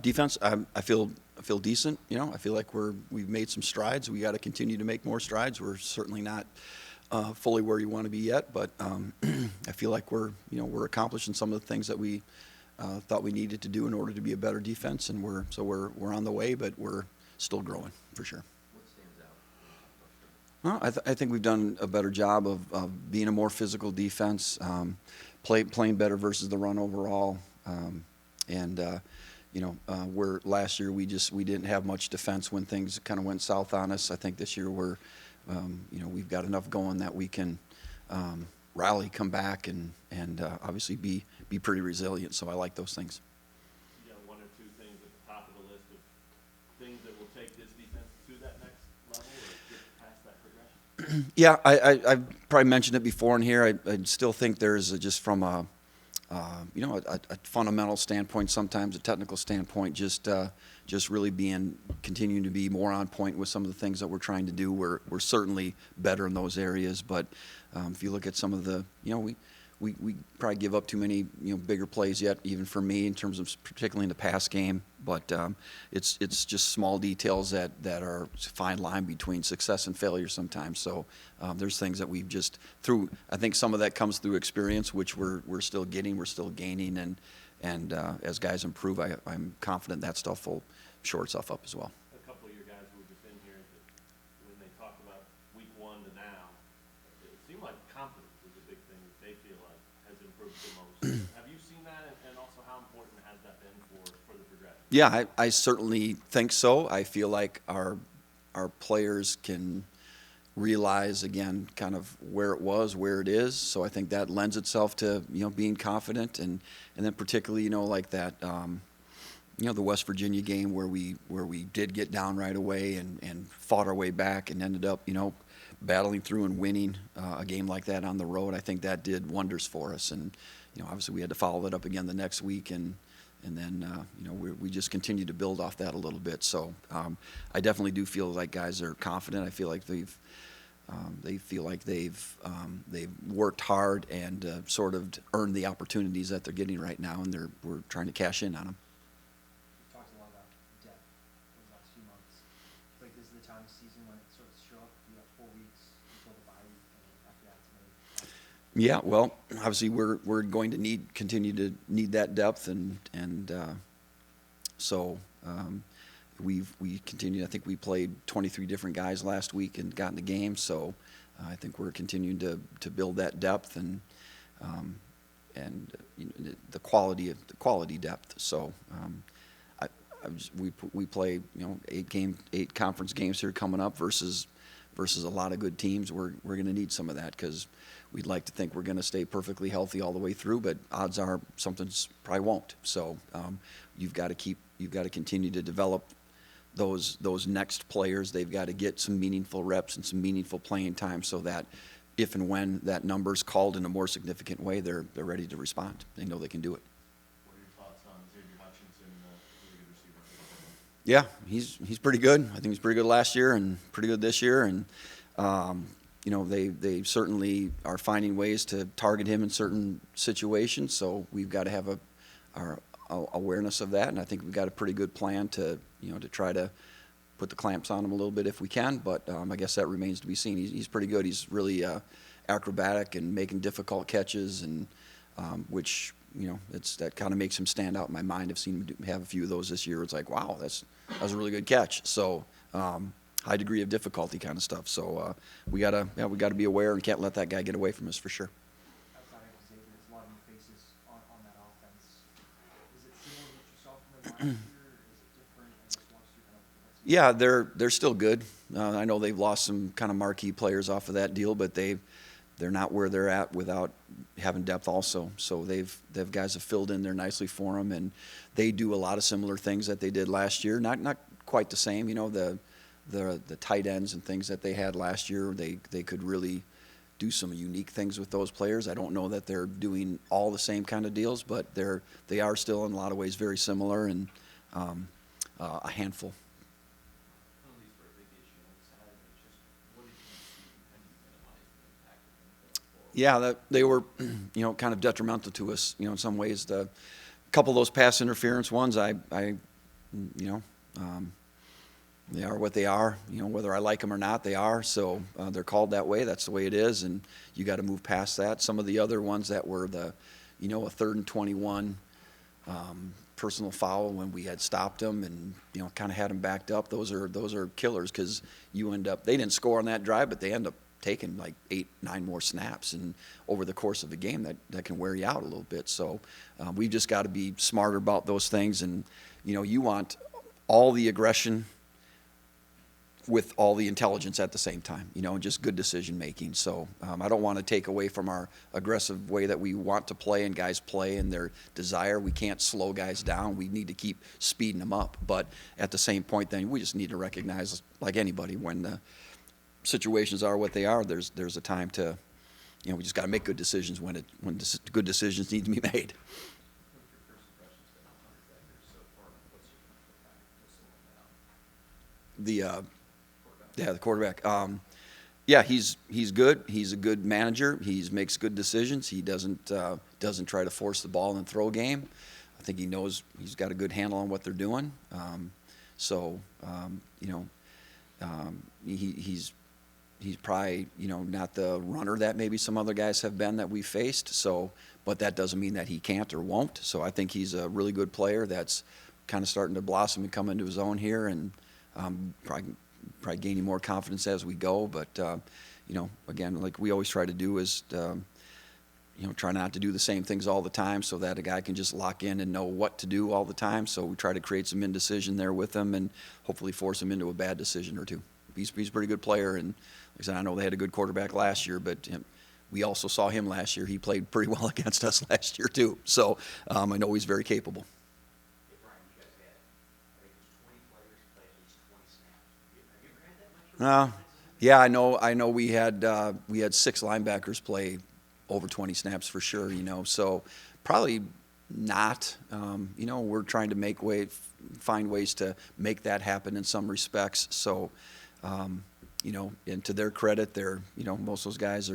Defense, I feel decent. I feel like we've made some strides. We got to continue to make more strides. We're certainly not fully where you want to be yet, but I feel like we're accomplishing some of the things that we thought we needed to do in order to be a better defense, and we're on the way, but we're still growing for sure. What stands out? Well, I think we've done a better job of being a more physical defense, playing better versus the run overall, and where last year we didn't have much defense when things kind of went south on us. I think this year we've got enough going that we can rally, come back, and obviously be pretty resilient. So I like those things. You got one or two things at the top of the list of things that will take this defense to that next level, or get past that progression? Yeah, I've probably mentioned it before in here. I still think there's just from a fundamental standpoint, sometimes a technical standpoint, just really continuing to be more on point with some of the things that we're trying to do. We're certainly better in those areas, but if you look at some of the, we probably give up too many bigger plays yet, even for me, in terms of particularly in the pass game. But it's just small details that are a fine line between success and failure sometimes. So there's things that we've just through. I think some of that comes through experience, which we're still getting, we're still gaining, and as guys improve, I'm confident that stuff will shore itself up as well. A couple of your guys who were just in here, when they talked about week one to now, it seemed like confidence was a big thing that they feel like has improved the most. Have you seen that, and also how important has that been for the progression? Yeah, I certainly think so. I feel like our players can realize again kind of where it was, where it is. So I think that lends itself to being confident, and then particularly like that the West Virginia game where we did get down right away and fought our way back and ended up battling through and winning a game like that on the road. I think that did wonders for us, and obviously we had to follow it up again the next week, and then we just continue to build off that a little bit. So I definitely do feel like guys are confident. I feel like they feel like they've worked hard and sort of earned the opportunities that they're getting right now, and we're trying to cash in on them. You talked a lot about depth over the last few months. I feel like this is the time of season when it starts to show up. You have 4 weeks until the bye week, and after that, it's amazing. Yeah, well, obviously we're going to continue to need that depth, and so we continue. I think we played 23 different guys last week and got in the game, so I think we're continuing to build that depth and the quality depth. So we play 8 conference games here coming up versus a lot of good teams. We're going to need some of that because we'd like to think we're going to stay perfectly healthy all the way through, but odds are something's probably won't. So you've got to continue to develop those next players. They've got to get some meaningful reps and some meaningful playing time so that if and when that number's called in a more significant way, they're ready to respond. They know they can do it. What are your thoughts on Xavier Hutchinson, really good receiver? Yeah, he's pretty good. I think he's pretty good last year and pretty good this year, and they certainly are finding ways to target him in certain situations. So we've got to have our awareness of that, and I think we've got a pretty good plan to try to put the clamps on him a little bit if we can. But I guess that remains to be seen. He's pretty good. He's really acrobatic and making difficult catches, and which that kind of makes him stand out in my mind. I've seen him have a few of those this year. It's like, wow, that was a really good catch. So high degree of difficulty kind of stuff. So we gotta be aware and can't let that guy get away from us for sure. Outside of Xavier, there's a lot of new faces on that offense. Is it similar to what you saw from them last year? Is it different? I guess once you kind of Yeah, they're still good. I know they've lost some kind of marquee players off of that deal, but they're not where they're at without having depth also. So they've guys have filled in there nicely for them, and they do a lot of similar things that they did last year. Not quite the same, the tight ends and things that they had last year. They could really do some unique things with those players. I don't know that they're doing all the same kind of deals, but they are still in a lot of ways very similar and a handful. Penalties were a big issue on the side. It's just, what did you see? How do you minimize the impact of them going forward? Yeah, that they were, kind of detrimental to us, in some ways. couple of those pass interference ones, they are what they are. Whether I like them or not, they are. So they're called that way. That's the way it is, and you got to move past that. Some of the other ones that were a 3rd and 21 personal foul when we had stopped them and kind of had them backed up. Those are killers because they didn't score on that drive, but they end up taking like 8-9 more snaps, and over the course of a game that can wear you out a little bit. So we've just got to be smarter about those things, and you want all the aggression with all the intelligence at the same time, just good decision making. So I don't want to take away from our aggressive way that we want to play and guys play and their desire. We can't slow guys down. We need to keep speeding them up. But at the same point, then we just need to recognize, like anybody, when the situations are what they are, there's a time to, we just got to make good decisions when good decisions need to be made. The quarterback. He's good. He's a good manager. He makes good decisions. He doesn't try to force the ball and throw game. I think he knows he's got a good handle on what they're doing. He's probably not the runner that maybe some other guys have been that we faced. So, but that doesn't mean that he can't or won't. So I think he's a really good player that's kind of starting to blossom and come into his own here, and probably gaining more confidence as we go. But again, like we always try to do is try not to do the same things all the time, so that a guy can just lock in and know what to do all the time. So we try to create some indecision there with him, and hopefully force him into a bad decision or two. He's a pretty good player, and like I said, I know they had a good quarterback last year, but we also saw him last year. He played pretty well against us last year too. So I know he's very capable. Hey, Brian, you guys had, I think it was 20 players play at least 20 snaps. Have you ever had that much? Yeah, I know we had 6 linebackers play over 20 snaps for sure, so probably not. We're trying to find ways to make that happen in some respects. So, and to their credit, most of those guys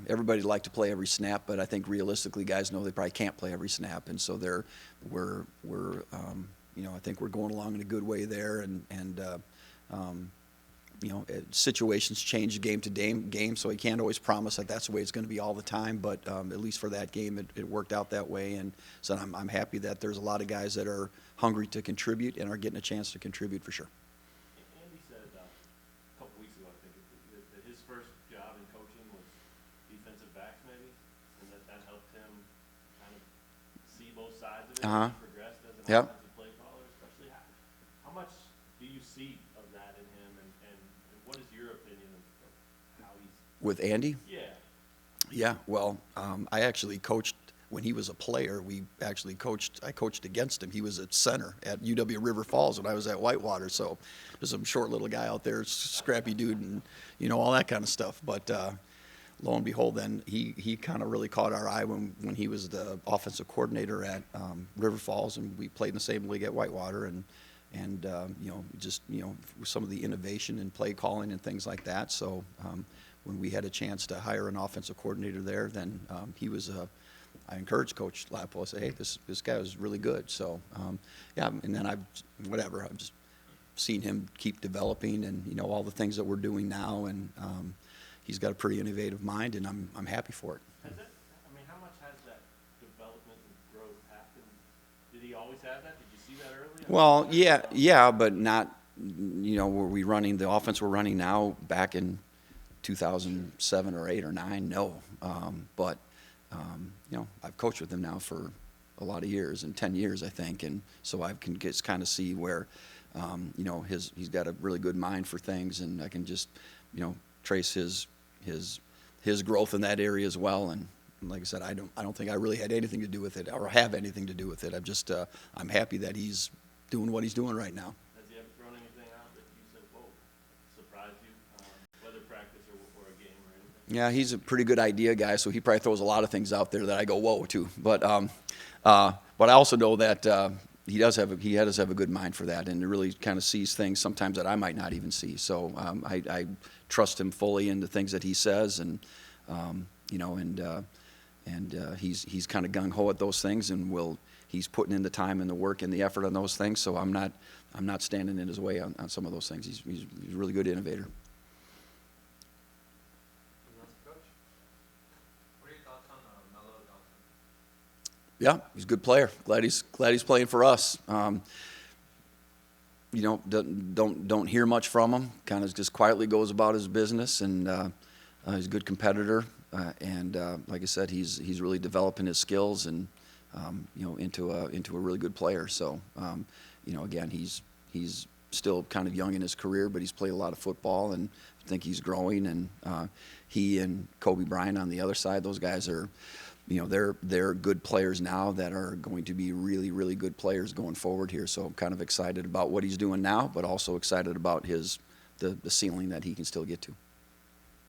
everybody'd like to play every snap, but I think realistically guys know they probably can't play every snap, and so I think we're going along in a good way there, and situations change game to game, so he can't always promise that that's the way it's going to be all the time. But at least for that game, it worked out that way, and so I'm happy that there's a lot of guys that are hungry to contribute and are getting a chance to contribute for sure. Andy said a couple weeks ago, I think, that his first job in coaching was defensive backs, maybe, and that helped him kind of see both sides of it as he progressed as an offensive play caller, especially. How much do you see of that in him, and what is your opinion of how he's... With Andy? Yeah. Yeah, well, I actually coached when he was a player. I coached against him. He was at center at UW River Falls when I was at Whitewater, so there's some short little guy out there, scrappy dude, and all that kind of stuff. But lo and behold, then he kind of really caught our eye when he was the offensive coordinator at River Falls, and we played in the same league at Whitewater, and some of the innovation in play calling and things like that. So when we had a chance to hire an offensive coordinator there, then I encouraged Coach Lapple. I said, hey, this guy was really good. So and then I've just seen him keep developing, and all the things that we're doing now, and he's got a pretty innovative mind, and I'm happy for it. How much has that development and growth happened? Did he always have that? Did you see that early? Well, yeah, but not, were we running the offense we're running now back in 2007 or 8 or 9? No. But I've coached with him now for a lot of years, and 10 years, I think. And so I can just kind of see where, he's got a really good mind for things, and I can just, trace his growth in that area as well. And like I said, I don't think I really had anything to do with it or have anything to do with it. I'm happy that he's doing what he's doing right now. Has he ever thrown anything out that you said, whoa, surprised you, whether practice or a game or anything? Yeah, he's a pretty good idea guy, so he probably throws a lot of things out there that I go, whoa, to. But I also know that he does have a good mind for that, and really kind of sees things sometimes that I might not even see. So I trust him fully in the things that he says, and he's kind of gung ho at those things, and he's putting in the time and the work and the effort on those things. So I'm not standing in his way on some of those things. He's a really good innovator. Coach, what are your thoughts on Melo Dawson? Yeah, he's a good player. Glad he's playing for us. You know, don't hear much from him. Kind of just quietly goes about his business, and he's a good competitor. And like I said, he's really developing his skills and you know, into a really good player. So you know, again, he's still kind of young in his career, but he's played a lot of football, and I think he's growing. And he and Kobe Bryant on the other side, those guys are, you know, they're good players now that are going to be really, really good players going forward here. So I'm kind of excited about what he's doing now, but also excited about the ceiling that he can still get to.